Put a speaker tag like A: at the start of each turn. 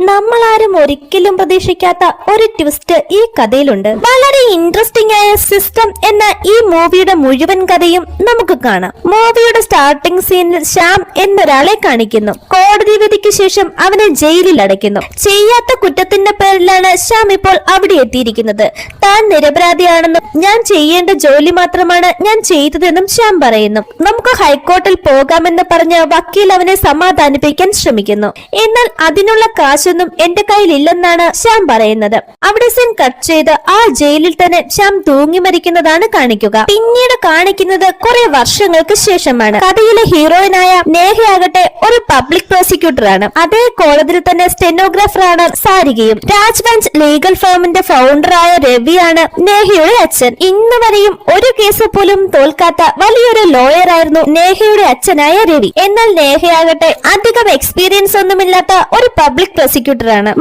A: നമ്മളാരും ഒരിക്കലും പ്രതീക്ഷിക്കാത്ത ഒരു ട്വിസ്റ്റ് ഈ കഥയിലുണ്ട്. വളരെ ഇൻട്രസ്റ്റിംഗ് ആയ സിസ്റ്റം എന്ന ഈ മൂവിയുടെ മുഴുവൻ കഥയും നമുക്ക് കാണാം. മൂവിയുടെ സ്റ്റാർട്ടിംഗ് സീനിൽ ശ്യാം എന്നൊരാളെ കാണിക്കുന്നു. കോടതി വിധിക്ക് ശേഷം അവനെ ജയിലിൽ അടയ്ക്കുന്നു. ചെയ്യാത്ത കുറ്റത്തിന്റെ പേരിലാണ് ശ്യാം ഇപ്പോൾ അവിടെ എത്തിയിരിക്കുന്നത്. താൻ നിരപരാധിയാണെന്നും ഞാൻ ചെയ്യേണ്ട ജോലി മാത്രമാണ് ഞാൻ ചെയ്തതെന്നും ശ്യാം പറയുന്നു. നമുക്ക് ഹൈക്കോർട്ടിൽ പോകാമെന്ന് പറഞ്ഞ് വക്കീൽ അവനെ സമാധാനിപ്പിക്കാൻ ശ്രമിക്കുന്നു. എന്നാൽ അതിനുള്ള കാശൊന്നും എന്റെ കയ്യിലില്ലെന്നാണ് ശ്യാം പറയുന്നത്. അവിടെ സീൻ കട്ട് ചെയ്ത് ആ ജയിലിൽ തന്നെ ശ്യാം തൂങ്ങി മരിക്കുന്നതാണ് കാണിക്കുക. പിന്നീട് കാണിക്കുന്നത് കുറെ വർഷങ്ങൾക്ക് ശേഷമാണ്. കഥയിലെ ഹീറോയിനായ നേഹയാകട്ടെ ഒരു പബ്ലിക് പ്രോസിക്യൂട്ടർ ആണ്. അതേ കോടതിയിൽ തന്നെ സ്റ്റെനോഗ്രാഫർ ആണ് സാരികയും. രാജ്ബഞ്ച് ലീഗൽ ഫേമിന്റെ ഫൗണ്ടറായ രവിയാണ് നേഹയുടെ അച്ഛൻ. ഇന്ന് വരെയും ഒരു കേസ് പോലും തോൽക്കാത്ത വലിയൊരു ലോയർ ആയിരുന്നു നേഹയുടെ അച്ഛനായ രവി. എന്നാൽ നേഹയാകട്ടെ അധികം എക്സ്പീരിയൻസ് ഒന്നുമില്ലാത്ത ഒരു പബ്ലിക് പ്രോസിക്യൂട്ടർ ആണ്.